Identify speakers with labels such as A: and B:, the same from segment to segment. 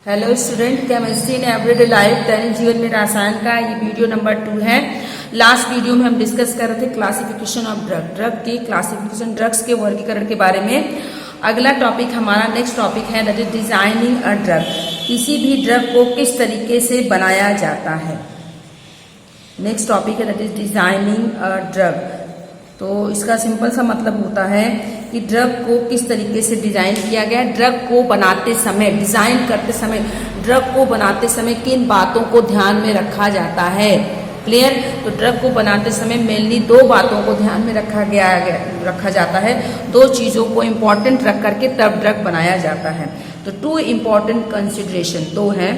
A: Hello student, chemistry in everyday life दैनिक जीवन में रसायन का ये वीडियो नंबर 2 है। लास्ट वीडियो में हम डिस्कस कर रहे थे क्लासिफिकेशन ऑफ ड्रग की क्लासिफिकेशन, ड्रग्स के वर्गीकरण के बारे में। अगला टॉपिक हमारा नेक्स्ट टॉपिक है that is designing a drug. किसी भी ड्रग को किस तरीके से बनाया जाता है। नेक्स्ट टॉपिक है that is designing a drug. तो इसका सिंपल सा मतलब होता है कि ड्रग को किस तरीके से डिजाइन किया गया है। ड्रग को बनाते समय, डिजाइन करते समय, ड्रग को बनाते समय किन बातों को ध्यान में रखा जाता है। क्लियर। तो ड्रग को बनाते समय मेनली 2 बातों को ध्यान में रखा जाता है। 2 चीजों को इम्पोर्टेंट रख करके तब ड्रग बनाया जाता है। तो 2 इम्पोर्टेंट कंसिडरेशन 2 हैं।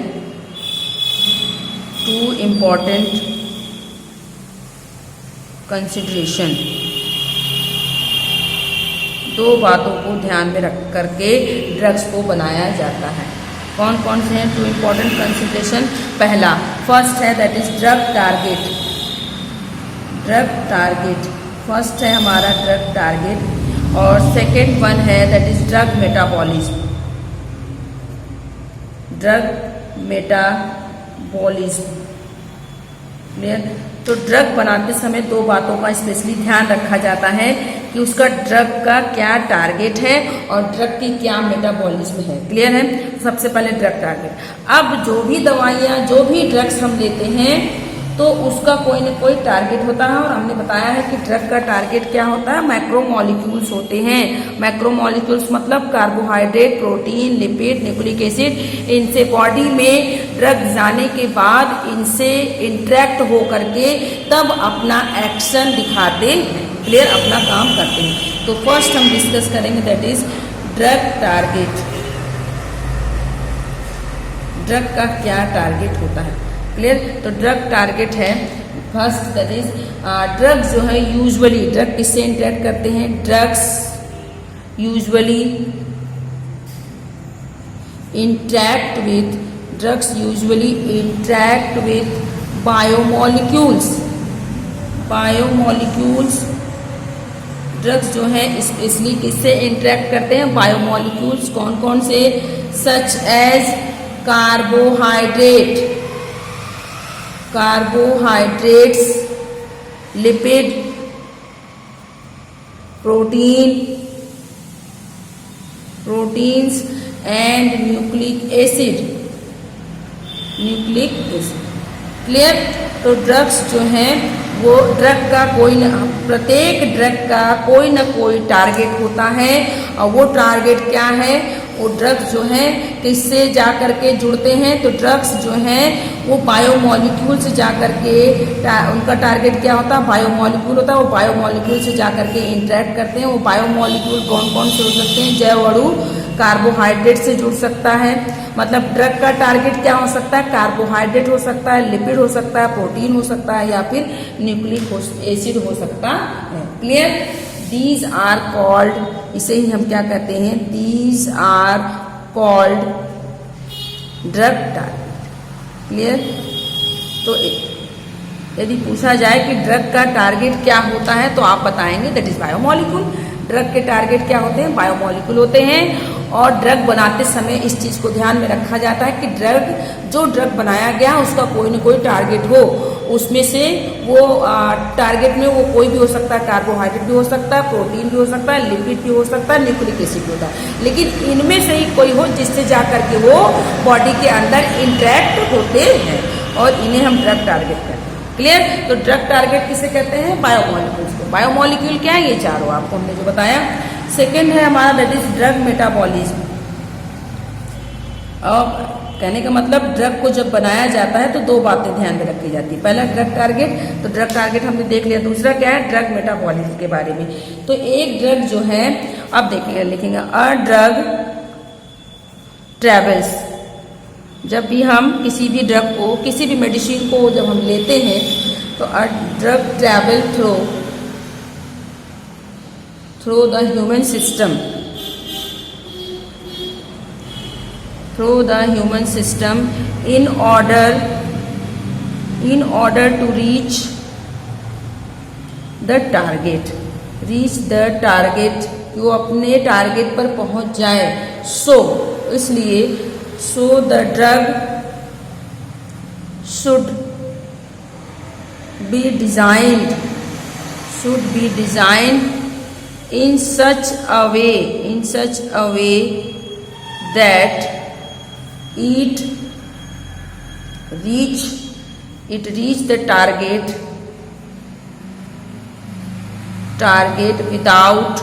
A: 2 इम्पोर्टेंट कंसिडरेशन, 2 बातों को ध्यान में रख करके ड्रग्स को बनाया जाता है। कौन कौन से हैं 2 इम्पोर्टेंट कंसिडरेशन। पहला, फर्स्ट है that is drug target. Drug target first है हमारा ड्रग टारगेट। और सेकेंड वन है that is drug metabolism. Drug metabolism. Clear. तो ड्रग बनाते समय 2 बातों का स्पेशली ध्यान रखा जाता है कि उसका ड्रग का क्या टारगेट है और ड्रग की क्या मेटाबॉलिज्म है। क्लियर है। सबसे पहले ड्रग टारगेट। अब जो भी दवाइयाँ, जो भी ड्रग्स हम लेते हैं तो उसका कोई न कोई टारगेट होता है। और हमने बताया है कि ड्रग का टारगेट क्या होता है, मैक्रोमोलिक्यूल्स होते हैं। मैक्रोमोलिक्यूल्स मतलब carbohydrate, protein, lipid, nucleic acid. इनसे बॉडी में ड्रग जाने के बाद इनसे इंटरेक्ट हो करके तब अपना एक्शन दिखाते हैं। क्लियर, अपना काम करते हैं। तो फर्स्ट हम डिस्कस करेंगे that is drug target. Drug का क्या टारगेट होता है। क्लियर। तो ड्रग टारगेट है फर्स्ट दैट इज ड्रग जो है यूजुअली, ड्रग किससे इंटरेक्ट करते हैं। Drugs usually interact with biomolecules. Drugs जो है स्पेशली किससे इंटरेक्ट करते हैं, बायोमोलिक्यूल्स। कौन कौन से, such as carbohydrates, lipid, proteins and nucleic acid. Clear. तो ड्रग्स जो हैं वो ड्रग का प्रत्येक ड्रग का कोई ना कोई टारगेट होता है। और वो टारगेट क्या है, वो ड्रग्स जो हैं किससे जा करके जुड़ते हैं। तो ड्रग्स जो हैं वो बायोमोलिक्यूल से जा करके, उनका टारगेट क्या होता है, बायोमोलिक्यूल होता है। वो बायोमोलिक्यूल से जा करके इंटरेक्ट करते हैं। वो बायोमोलिक्यूल कौन कौन से हो सकते हैं, जैव अणु, कार्बोहाइड्रेट से जुड़ सकता है। मतलब ड्रग का टारगेट क्या हो सकता है, कार्बोहाइड्रेट हो सकता है, लिपिड हो सकता है, प्रोटीन हो सकता है, या फिर न्यूक्लिक एसिड हो सकता है। क्लियर। दीज आर कॉल्ड, इसे ही हम क्या कहते हैं, these are called drug target. Clear. तो यदि पूछा जाए कि ड्रग का टारगेट क्या होता है तो आप बताएंगे दैट इज बायोमोलिक्यूल। ड्रग के टारगेट क्या होते हैं, बायोमोलिक्यूल होते हैं। और ड्रग बनाते समय इस चीज को ध्यान में रखा जाता है कि जो ड्रग बनाया गया उसका कोई न कोई टारगेट हो। उसमें से वो टारगेट में वो कोई भी हो सकता है, कार्बोहाइड्रेट भी हो सकता है, प्रोटीन भी हो सकता है, लिपिड भी हो सकता है, न्यूक्लिक एसिड भी होता है। लेकिन इनमें से ही कोई हो जिससे जा करके वो बॉडी के अंदर इंटरेक्ट होते हैं और इन्हें हम ड्रग टारगेट कहते हैं। क्लियर। तो ड्रग टारगेट किसे कहते हैं, बायोमोलिक्यूल्स को। बायोमोलिक्यूल क्या है, ये चारों आपको हमने जो बताया। सेकेंड है हमारा दैट इज ड्रग मेटाबॉलिज्म। और कहने का मतलब ड्रग को जब बनाया जाता है तो 2 बातें ध्यान में रखी जाती है। पहला ड्रग टारगेट, तो ड्रग टारगेट हमने देख लिया। दूसरा क्या है, ड्रग मेटाबॉलिज्म के बारे में। तो एक ड्रग जो है, अब देखिए लिखेंगे अ ड्रग ट्रेवल्स। जब भी हम किसी भी ड्रग को, किसी भी मेडिसिन को जब हम लेते हैं तो a drug travel through the human system, in order to reach the target, कि वो अपने टारगेट पर पहुंच जाए। इसलिए so the drug should be designed in such a way that it reach the target without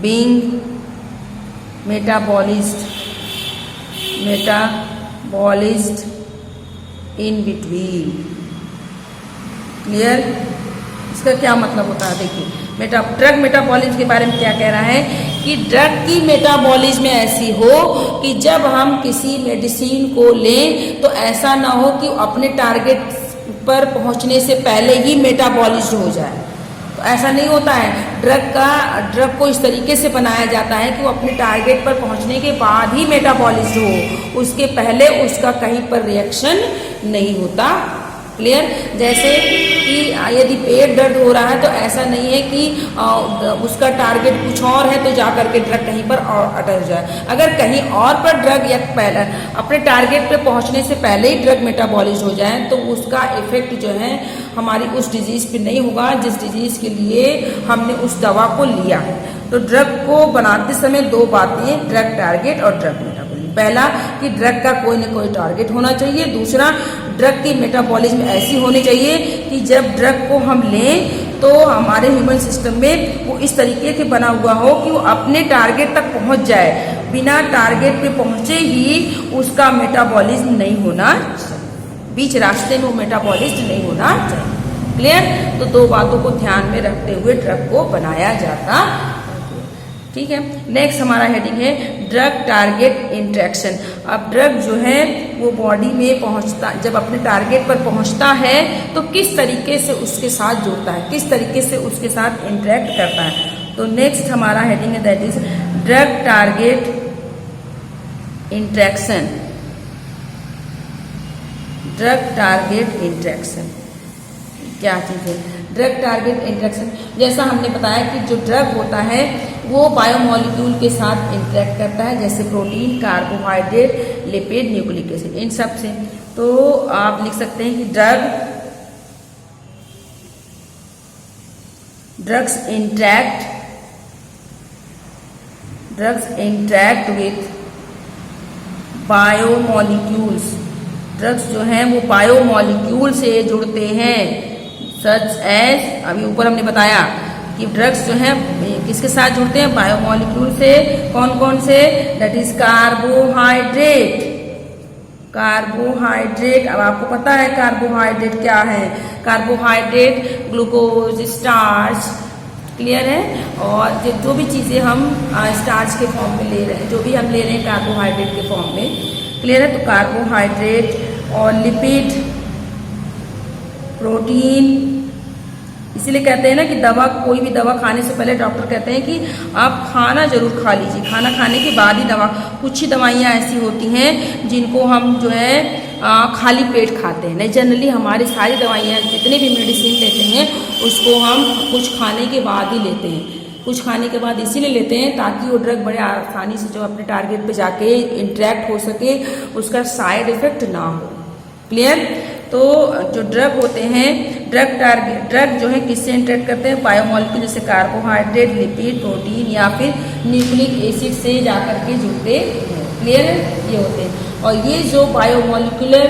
A: being metabolized in between। Clear? इसका क्या मतलब होता है? देखिए, ड्रग मेटाबॉलिज्म के बारे में क्या कह रहा है कि ड्रग की मेटाबॉलिज्म ऐसी हो कि जब हम किसी मेडिसिन को लें तो ऐसा ना हो कि अपने टारगेट पर पहुंचने से पहले ही मेटाबॉलिज्ड हो जाए। तो ऐसा नहीं होता है। ड्रग को इस तरीके से बनाया जाता है कि वो अपने टारगेट पर पहुंचने के बाद ही मेटाबॉलिज्ड हो, उसके पहले उसका कहीं पर रिएक्शन नहीं होता। क्लियर? जैसे कि यदि पेट दर्द हो रहा है तो ऐसा नहीं है कि उसका टारगेट कुछ और है तो जा करके ड्रग कहीं पर और अटक जाए। अगर कहीं और पर ड्रग या पहले अपने टारगेट पे पहुंचने से पहले ही ड्रग मेटाबॉलिज्ड हो जाए तो उसका इफेक्ट जो है हमारी उस डिजीज़ पे नहीं होगा जिस डिजीज़ के लिए हमने उस दवा को लिया है। तो ड्रग को बनाते समय दो बातें, ड्रग टारगेट और ड्रग मेटाबॉलिज्म। पहला कि ड्रग का कोई ना कोई टारगेट होना चाहिए। दूसरा, ड्रग की मेटाबॉलिज्म ऐसी होनी चाहिए कि जब ड्रग को हम लें तो हमारे ह्यूमन सिस्टम में वो इस तरीके से बना हुआ हो कि वो अपने टारगेट तक पहुंच जाए, बिना टारगेट पे पहुंचे ही उसका मेटाबॉलिज्म नहीं होना चाहिए, बीच रास्ते में वो मेटाबॉलिज्म नहीं होना चाहिए। क्लियर? तो दो बातों को ध्यान में रखते हुए ड्रग को बनाया जाता। ठीक है, नेक्स्ट हमारा हेडिंग है ड्रग टारगेट इंटरेक्शन। अब ड्रग जो है वो बॉडी में पहुंचता, जब अपने टारगेट पर पहुंचता है तो किस तरीके से उसके साथ जुड़ता है, किस तरीके से उसके साथ इंटरेक्ट करता है। तो नेक्स्ट हमारा हेडिंग है that is drug target interaction. Drug target interaction क्या चीज़ है? ड्रग टारगेट इंटरेक्शन, जैसा हमने बताया कि जो ड्रग होता है वो बायोमॉलिक्यूल के साथ इंटरेक्ट करता है, जैसे protein, carbohydrate, lipid, nucleic acid, इन सब से। तो आप लिख सकते हैं कि drugs interact with biomolecules. Drugs जो हैं वो बायोमॉलिक्यूल से जुड़ते हैं, सच एज, अभी ऊपर हमने बताया कि ड्रग्स जो हैं किसके साथ जुड़ते हैं? बायोमॉलिक्यूल से। कौन कौन से? That is carbohydrate. अब आपको पता है कार्बोहाइड्रेट क्या है? Carbohydrate glucose, starch. क्लियर है? और जो भी चीज़ें हम स्टार्च के फॉर्म में ले रहे हैं, जो भी हम ले रहे हैं कार्बोहाइड्रेट के फॉर्म में। क्लियर है? तो कार्बोहाइड्रेट और लिपिड, प्रोटीन। इसीलिए कहते हैं ना कि कोई भी दवा खाने से पहले डॉक्टर कहते हैं कि आप खाना जरूर खा लीजिए, खाना खाने के बाद ही दवा। कुछ ही दवाइयाँ ऐसी होती हैं जिनको हम जो है खाली पेट खाते हैं। नहीं, जनरली हमारी सारी दवाइयाँ, जितने भी मेडिसिन लेते हैं उसको हम कुछ खाने के बाद ही लेते हैं। कुछ खाने के बाद इसीलिए लेते हैं ताकि वो ड्रग बड़े आसानी से जो अपने टारगेट पे जाके इंटरेक्ट हो सके, उसका साइड इफेक्ट ना हो। क्लियर? तो जो ड्रग होते हैं, ड्रग जो है किससे इंटरेक्ट करते हैं? बायोमॉलिक्यूल, जैसे कार्बोहाइड्रेट, लिपिड, प्रोटीन या फिर न्यूक्लिक एसिड से जाकर के जुड़ते हैं। क्लियर है? ये होते हैं। और ये जो बायोमॉलिक्यूलर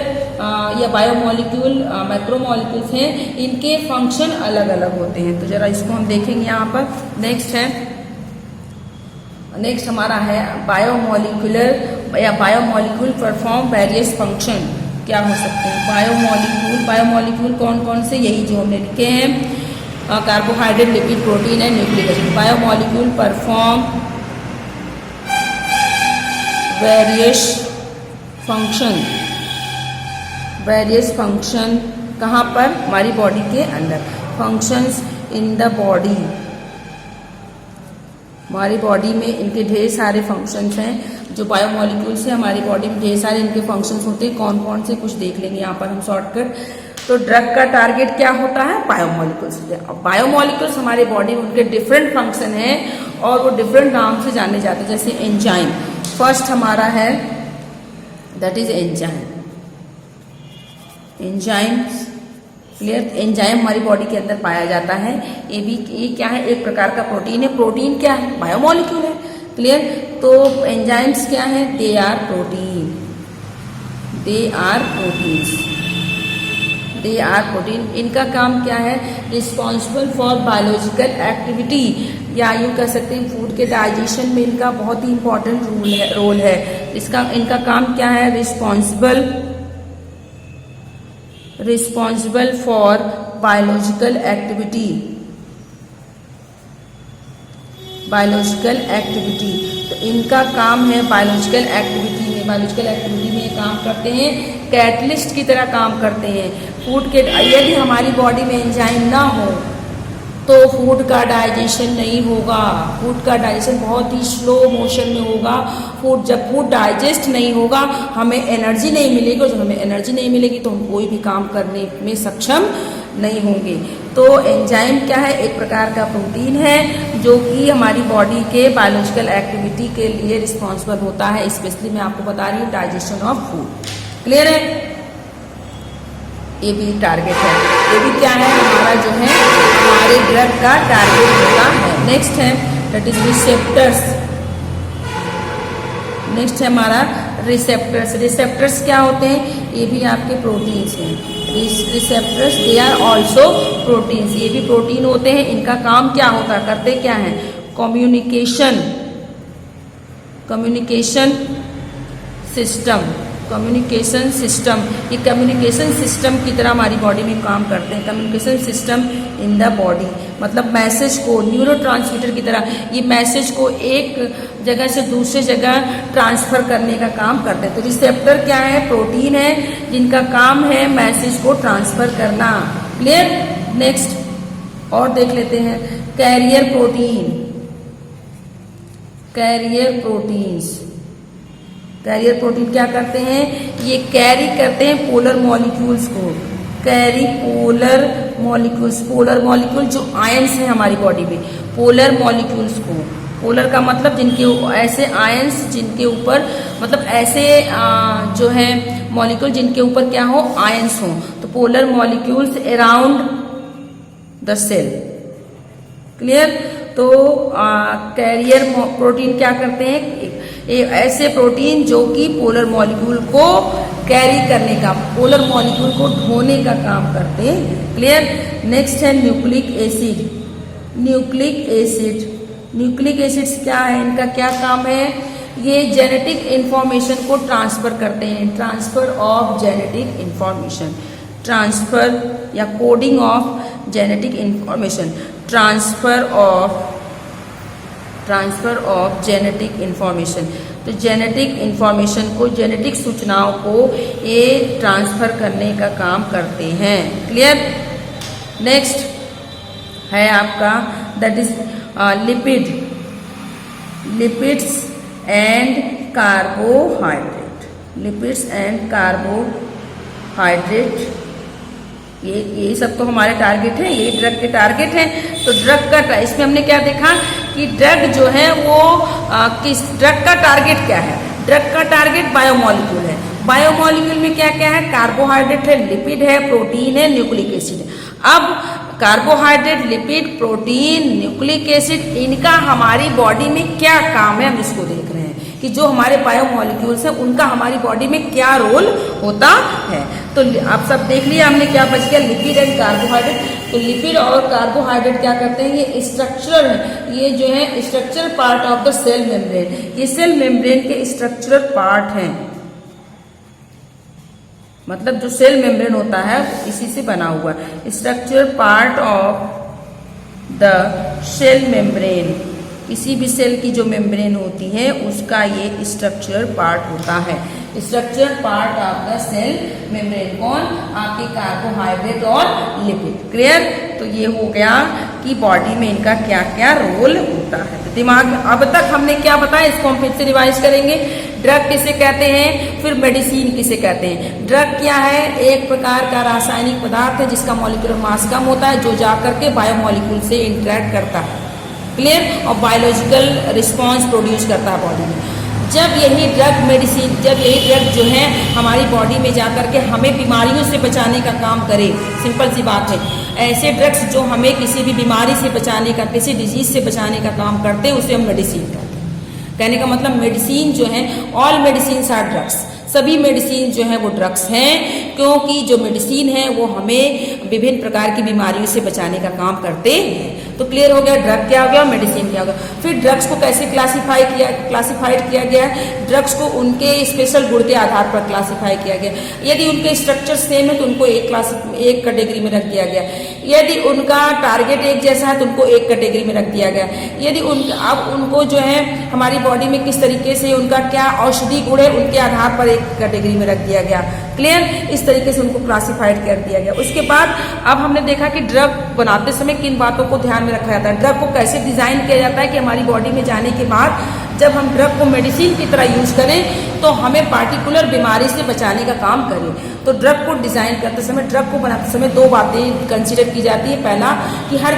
A: या बायोमॉलिक्यूल मैक्रोमॉलिक्यूल्स हैं, इनके फंक्शन अलग अलग होते हैं। तो जरा इसको हम देखेंगे यहाँ पर। नेक्स्ट हमारा है बायोमॉलिक्यूलर या बायोमॉलिक्यूल परफॉर्म वेरियस फंक्शन। क्या हो सकते हैं बायोमॉलिक्यूल? कौन कौन से? यही जो हमने लिखे हैं, carbohydrate, lipid, protein and nucleic acid. Biomolecule perform various function कहाँ पर? हमारी बॉडी के अंदर। फंक्शंस इन द बॉडी, हमारी बॉडी में इनके ढेर सारे फंक्शंस हैं। जो बायोमॉलिक्यूल्स हैं हमारी बॉडी में ढेर सारे इनके फंक्शंस होते हैं। कौन कौन से? कुछ देख लेंगे यहाँ पर हम शॉर्टकट। तो ड्रग का टारगेट क्या होता है? बायोमॉलिक्यूल्स। बायोमॉलिक्यूल्स हमारी बॉडी में उनके डिफरेंट फंक्शन हैं और वो डिफरेंट नाम से जाने जाते हैं, जैसे एंजाइम। फर्स्ट हमारा है that is enzyme. Enzymes, clear. Enzyme हमारी बॉडी के अंदर पाया जाता है। ये क्या है, एक प्रकार का प्रोटीन है। प्रोटीन क्या है, बायोमोलिक्यूल है, क्लियर। तो एंजाइम्स क्या है, they are protein, they are proteins, they are protein. इनका काम क्या है, रिस्पॉन्सिबल फॉर बायोलॉजिकल एक्टिविटी, या यूँ कह सकते हैं फूड के डाइजेशन में इनका बहुत ही इंपॉर्टेंट रोल है। इनका काम क्या है, responsible for biological activity, biological activity. तो इनका काम है बायोलॉजिकल एक्टिविटी में ये काम करते हैं, कैटलिस्ट की तरह काम करते हैं फूड के। यदि हमारी बॉडी में एंजाइम ना हो तो फूड का डाइजेशन नहीं होगा, फूड का डाइजेशन बहुत ही स्लो मोशन में होगा। जब फूड डाइजेस्ट नहीं होगा हमें एनर्जी नहीं मिलेगी, और जब हमें एनर्जी नहीं मिलेगी तो हम कोई भी काम करने में सक्षम नहीं होंगे। तो एंजाइम क्या है, एक प्रकार का प्रोटीन है जो कि हमारी बॉडी के बायोलॉजिकल एक्टिविटी के लिए रिस्पॉन्सिबल होता है। स्पेशली मैं आपको बता रही हूँ डाइजेशन ऑफ फूड, क्लियर है। ये भी टारगेट है, ये भी क्या है, हमारा जो है हमारे ड्रग का टारगेट होता है। नेक्स्ट है दैट इज रिसेप्टर्स। नेक्स्ट है हमारा रिसेप्टर्स। रिसेप्टर्स क्या होते हैं, ये भी आपके प्रोटीन्स हैं। Receptors they are also proteins, ये भी प्रोटीन होते हैं। इनका काम क्या होता है, करते क्या है, कम्युनिकेशन सिस्टम, ये कम्युनिकेशन सिस्टम की तरह हमारी बॉडी में काम करते हैं। Communication system in the body, मतलब मैसेज को न्यूरोट्रांसमीटर की तरह ये मैसेज को एक जगह से दूसरे जगह ट्रांसफर करने का काम करते हैं। तो रिसेप्टर क्या है, प्रोटीन है जिनका काम है मैसेज को ट्रांसफर करना, क्लियर। नेक्स्ट और देख लेते हैं कैरियर प्रोटीन। कैरियर प्रोटीन क्या करते हैं, ये कैरी करते हैं पोलर मॉलिक्यूल्स को, पोलर मॉलिक्यूल जो आयंस हैं हमारी बॉडी में, पोलर मॉलिक्यूल्स को। पोलर का मतलब जिनके ऐसे आयंस जिनके ऊपर, मतलब ऐसे जो है मॉलिक्यूल जिनके ऊपर क्या हो, आयंस हो। तो polar molecules around the cell, clear. तो कैरियर प्रोटीन क्या करते हैं, ऐसे प्रोटीन जो कि पोलर मॉलिक्यूल को कैरी करने का, पोलर मॉलिक्यूल को ढोने का काम करते हैं, क्लियर। नेक्स्ट है न्यूक्लिक एसिड्स क्या है, इनका क्या काम है, ये जेनेटिक इंफॉर्मेशन को ट्रांसफर करते हैं। Transfer of genetic information, transfer या coding of genetic information, transfer of genetic information. तो जेनेटिक इंफॉर्मेशन को, जेनेटिक सूचनाओं को ये ट्रांसफर करने का काम करते हैं, क्लियर। नेक्स्ट है आपका that is lipids and carbohydrate. ये सब तो हमारे टारगेट है, ये ड्रग के टारगेट हैं। तो ड्रग का, इसमें हमने क्या देखा कि ड्रग जो है वो किस ड्रग का टारगेट क्या है, ड्रग का टारगेट बायोमोलिक्यूल है। बायोमोलिक्यूल में क्या क्या है, कार्बोहाइड्रेट है, लिपिड है, प्रोटीन है, न्यूक्लिक एसिड है। अब carbohydrate, lipid, protein, nucleic acid, इनका हमारी बॉडी में क्या काम है, हम इसको देख रहे हैं कि जो हमारे बायोमोलिक्यूल्स हैं उनका हमारी बॉडी में क्या रोल होता है। तो आप सब देख लिया हमने, क्या बच गया, लिपिड एंड कार्बोहाइड्रेट। तो लिपिड और कार्बोहाइड्रेट क्या करते हैं, ये स्ट्रक्चरल है, ये जो है structural part of the cell membrane, ये सेल मेम्ब्रेन के स्ट्रक्चरल पार्ट हैं। मतलब जो सेल मेम्ब्रेन होता है इसी से बना हुआ है, structural part of the cell membrane. किसी भी सेल की जो मेम्ब्रेन होती है उसका ये स्ट्रक्चरल पार्ट होता है। Structural part of the cell membrane कौन, आपके कार्बोहाइड्रेट और लिपिड, क्लियर। तो ये हो गया कि बॉडी में इनका क्या क्या रोल होता है। तो दिमाग, अब तक हमने क्या बताया, इसको हम फिर से रिवाइज करेंगे। ड्रग किसे कहते हैं, फिर मेडिसिन किसे कहते हैं। ड्रग क्या है, एक प्रकार का रासायनिक पदार्थ है जिसका मॉलिक्यूलर मास कम होता है, जो जाकर के बायोमोलिक्यूल से इंटरेक्ट करता है, क्लियर, और बायोलॉजिकल रिस्पॉन्स प्रोड्यूस करता है बॉडी में। जब यही ड्रग जो है हमारी बॉडी में जा कर के हमें बीमारियों से बचाने का काम करे, सिंपल सी बात है, ऐसे ड्रग्स जो हमें किसी भी बीमारी से बचाने का, किसी डिजीज से बचाने का काम करते हैं, उसे हम मेडिसिन कहते हैं। कहने का मतलब मेडिसिन जो है, ऑल मेडिसिन आर ड्रग्स, सभी मेडिसिन जो है वो ड्रग्स हैं, क्योंकि जो मेडिसिन है वो हमें विभिन्न प्रकार की बीमारियों से बचाने का काम करते हैं। तो क्लियर हो गया, ड्रग क्या हो गया, मेडिसिन क्या हो गया। फिर ड्रग्स को कैसे क्लासिफाइड किया गया है? ड्रग्स को उनके स्पेशल गुण के आधार पर क्लासिफाई किया गया। यदि उनके स्ट्रक्चर सेम है तो उनको एक कैटेगरी में रख दिया गया। यदि उनका टारगेट एक जैसा है तो उनको एक कैटेगरी में रख दिया गया। यदि अब उनको जो है हमारी बॉडी में किस तरीके से उनका क्या औषधि गुण है, उनके आधार पर एक कैटेगरी में रख दिया गया। क्लियर, इस तरीके से उनको क्लासिफाइड कर दिया गया। उसके बाद अब हमने देखा कि ड्रग बनाते समय किन बातों को ध्यान में रखा जाता है, ड्रग को कैसे डिजाइन किया जाता है कि हमारी बॉडी में जाने के बाद जब हम ड्रग को मेडिसिन की तरह यूज करें तो हमें पार्टिकुलर बीमारी से बचाने का काम करें। तो ड्रग को डिजाइन करते समय, ड्रग को बनाते समय दो बातें कंसीडर की जाती है। पहला कि हर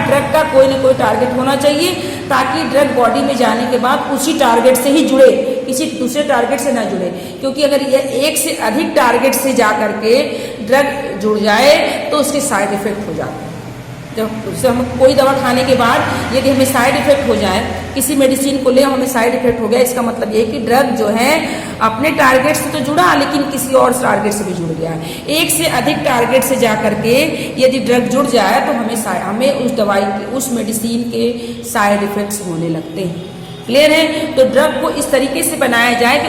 A: ड्रग का कोई ना कोई टारगेट होना चाहिए, ताकि ड्रग बॉडी में जाने के बाद उसी टारगेट से ही जुड़े, किसी दूसरे टारगेट से ना जुड़े। क्योंकि अगर यह एक से अधिक टारगेट से जा करके ड्रग जुड़ जाए तो उसके साइड इफेक्ट हो जाते हैं। जब उससे हम कोई दवा खाने के बाद यदि हमें साइड इफेक्ट हो जाए, किसी मेडिसिन को ले हमें साइड इफेक्ट हो गया, इसका मतलब ये कि ड्रग जो है अपने टारगेट से तो जुड़ा लेकिन किसी और टारगेट से भी जुड़ गया। एक से अधिक टारगेट से जा करके यदि ड्रग जुड़ जाए तो हमें उस दवाई के, उस मेडिसिन के साइड इफेक्ट्स होने लगते हैं। क्लियर है? तो ड्रग को इस तरीके से बनाया जाए कि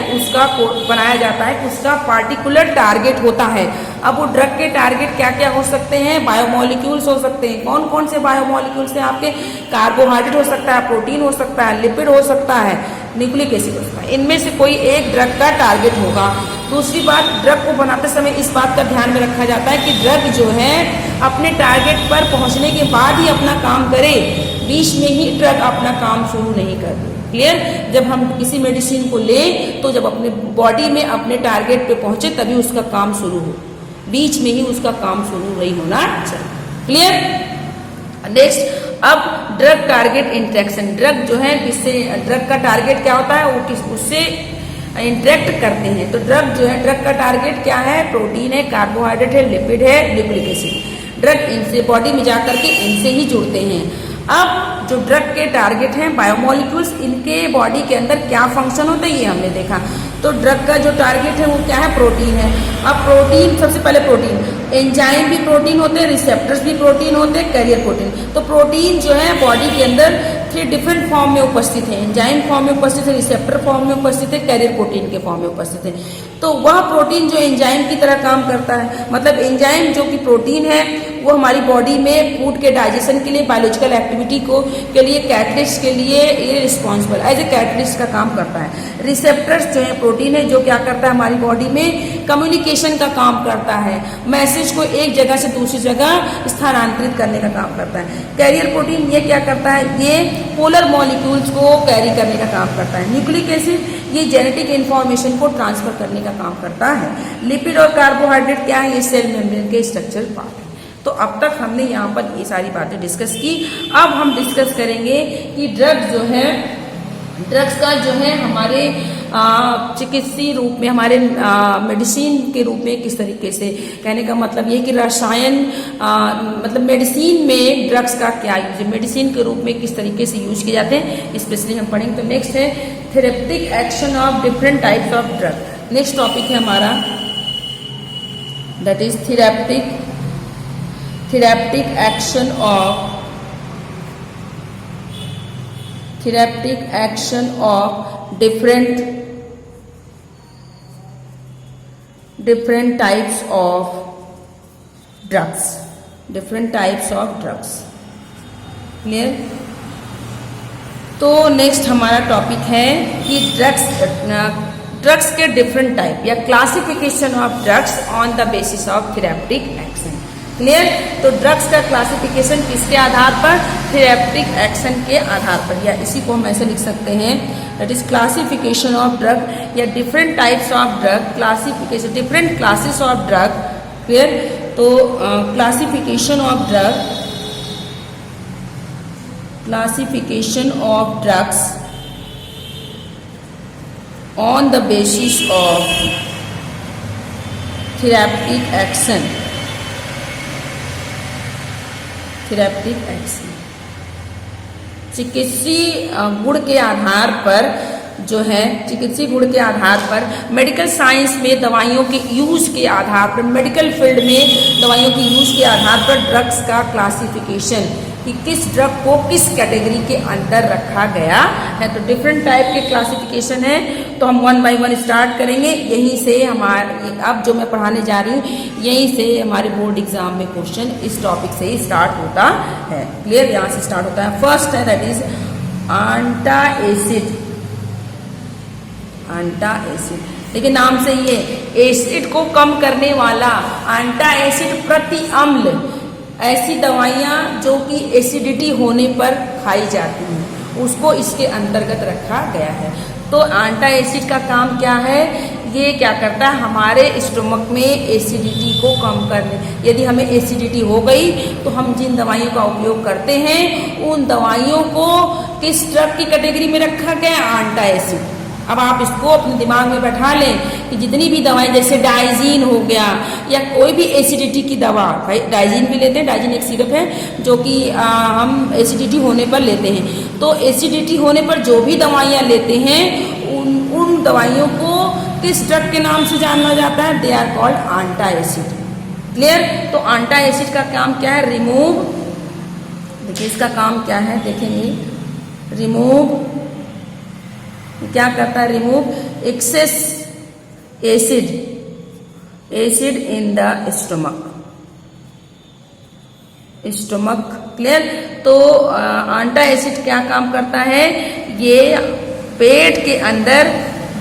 A: बनाया जाता है कि उसका पार्टिकुलर टारगेट होता है। अब वो ड्रग के टारगेट क्या क्या हो सकते हैं? बायोमोलिक्यूल्स हो सकते हैं। कौन कौन से बायोमोलिक्यूल्स हैं आपके? कार्बोहाइड्रेट हो सकता है, प्रोटीन हो सकता है, लिपिड हो सकता है, न्यूक्लिक एसिड हो सकता है। इनमें से कोई एक ड्रग का टारगेट होगा। दूसरी बात, ड्रग को बनाते समय इस बात का ध्यान में रखा जाता है कि ड्रग जो है अपने टारगेट पर पहुंचने के बाद ही अपना काम करे, बीच में ही ड्रग अपना काम शुरू नहीं कर। क्लियर? जब हम किसी मेडिसिन को लें तो जब अपने बॉडी में अपने टारगेट पे पहुंचे तभी उसका काम शुरू हो, बीच में ही उसका काम शुरू नहीं होना चाहिए। क्लियर? नेक्स्ट, अब ड्रग टारगेट इंटरेक्शन। ड्रग जो है किससे, ड्रग का टारगेट क्या होता है, वो उससे इंटरेक्ट करते हैं। तो ड्रग जो है, ड्रग का टारगेट क्या है? प्रोटीन है, कार्बोहाइड्रेट है, लिपिड है, न्यूक्लिक एसिड। ड्रग इनसे बॉडी में जाकर के इनसे ही जुड़ते हैं। अब जो ड्रग के टारगेट हैं बायोमोलिक्यूल्स, इनके बॉडी के अंदर क्या फंक्शन होता है ये हमने देखा। तो ड्रग का जो टारगेट है वो क्या है? प्रोटीन है। अब प्रोटीन, सबसे पहले प्रोटीन, एंजाइम भी प्रोटीन होते हैं, रिसेप्टर्स भी प्रोटीन होते हैं, कैरियर प्रोटीन। तो प्रोटीन जो है बॉडी के अंदर 3 डिफरेंट फॉर्म में उपस्थित है। एंजाइम फॉर्म में उपस्थित है, रिसेप्टर फॉर्म में उपस्थित है, कैरियर प्रोटीन के फॉर्म में उपस्थित है। तो वह प्रोटीन जो एंजाइम की तरह काम करता है, मतलब एंजाइम जो कि प्रोटीन है वो हमारी बॉडी में फूड के डाइजेशन के लिए, बायोलॉजिकल एक्टिविटी के लिए, कैटलिस्ट के लिए ये रिस्पॉन्सिबल एज ए कैटलिस्ट का काम करता है। रिसेप्टर्स जो है प्रोटीन है जो क्या करता है, हमारी बॉडी में कम्युनिकेशन का काम करता है, मैसेज को एक जगह से दूसरी जगह स्थानांतरित करने का काम करता है। कैरियर प्रोटीन ये क्या करता है, ये पोलर मॉलिक्यूल्स को कैरी करने का काम करता है। न्यूक्लिक एसिड ये जेनेटिक इन्फॉर्मेशन को ट्रांसफर करने का काम करता है। लिपिड और कार्बोहाइड्रेट क्या है, ये सेल मेम्ब्रेन के स्ट्रक्चर पार्ट है। तो अब तक हमने यहाँ पर ये सारी बातें डिस्कस की। अब हम डिस्कस करेंगे कि ड्रग्स जो है, ड्रग्स का जो है हमारे चिकित्सीय रूप में, हमारे मेडिसिन के रूप में किस तरीके से, कहने का मतलब ये कि रसायन मतलब मेडिसिन में ड्रग्स का क्या यूज है, मेडिसिन के रूप में किस तरीके से यूज किए जाते हैं, स्पेशली हम पढ़ेंगे। तो नेक्स्ट है therapeutic action of different types of drug. Next topic है हमारा, that is therapeutic action of different types of drugs, clear? तो नेक्स्ट हमारा टॉपिक है कि ड्रग्स के डिफरेंट टाइप या classification of drugs on the basis of therapeutic action. Clear? तो ड्रग्स का क्लासिफिकेशन किसके आधार पर, थेरेप्टिक एक्शन के आधार पर, या इसी को हम ऐसे लिख सकते हैं, that is classification of drug या different types of drug, classification, different classes of drug. Clear? तो classification of drug, classification of drugs on the basis of therapeutic action. Therapeutic action. चिकित्सीय गुण के आधार पर जो है, चिकित्सीय गुण के आधार पर मेडिकल साइंस में दवाइयों के यूज के आधार पर, मेडिकल फील्ड में दवाइयों के यूज के आधार पर ड्रग्स का क्लासिफिकेशन, कि किस ड्रग को किस कैटेगरी के अंदर रखा गया है। तो डिफरेंट टाइप के क्लासिफिकेशन है, तो हम 1 बाय 1 स्टार्ट करेंगे। यहीं से हमारे अब जो मैं पढ़ाने जा रही हूँ, यहीं से हमारे बोर्ड एग्जाम में क्वेश्चन इस टॉपिक से ही स्टार्ट होता है। क्लियर, यहाँ से स्टार्ट होता है। फर्स्ट है दैट इज आंटा एसिड। आंटा एसिड, देखिए नाम से ही है, एसिड को कम करने वाला। आंटा एसिड प्रति अम्ल, ऐसी दवाइयाँ जो कि एसिडिटी होने पर खाई जाती हैं, उसको इसके अंतर्गत रखा गया है। तो आंटा एसिड का काम क्या है, ये क्या करता है, हमारे स्टोमक में एसिडिटी को कम करने, यदि हमें एसिडिटी हो गई तो हम जिन दवाइयों का उपयोग करते हैं, उन दवाइयों को किस ड्रग की कैटेगरी में रखा गया, आंटा एसिड। अब आप इसको अपने दिमाग में बैठा लें कि जितनी भी दवाएं, जैसे डाइजीन हो गया या कोई भी एसिडिटी की दवा, भाई डाइजीन भी लेते हैं, डाइजीन एक सिरप है जो कि हम एसिडिटी होने पर लेते हैं। तो एसिडिटी होने पर जो भी दवाइयाँ लेते हैं, उन दवाइयों को किस ड्रग के नाम से जाना जाता है, दे आर कॉल्ड आंटा एसिड। क्लियर, तो आंटा एसिड का काम क्या है, रिमूव, देखिए इसका काम क्या है, देखेंगे, रिमूव, क्या करता है, remove excess acid, acid in the stomach, stomach. Clear, तो आंटा एसिड क्या काम करता है, ये पेट के अंदर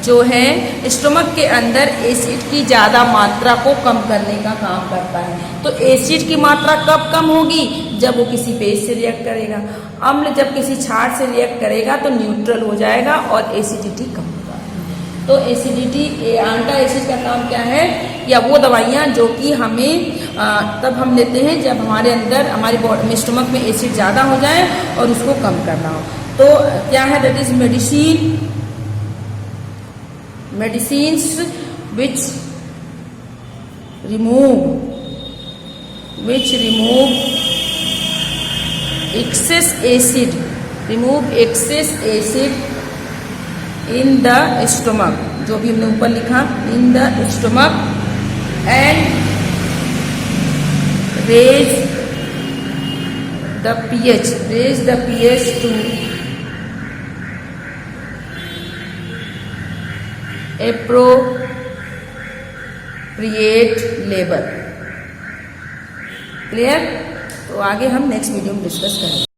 A: जो है, स्टोमक के अंदर एसिड की ज़्यादा मात्रा को कम करने का काम करता है। तो एसिड की मात्रा कब कम होगी, जब वो किसी बेस से रिएक्ट करेगा। अम्ल जब किसी क्षार से रिएक्ट करेगा तो न्यूट्रल हो जाएगा और एसिडिटी कम होगा। तो एसिडिटी, आंटा एसिड का काम क्या है, या वो दवाइयाँ जो कि हमें तब हम लेते हैं जब हमारे अंदर, हमारी बॉडी में, स्टोमक में एसिड ज़्यादा हो जाए और उसको कम करना हो। तो क्या है, that is medicine, medicines which remove excess acid, remove excess acid in the stomach, जो भी हमने ऊपर लिखा, in the stomach, and raise the pH to appropriate level। Clear, तो आगे हम नेक्स्ट वीडियो में डिस्कस करेंगे।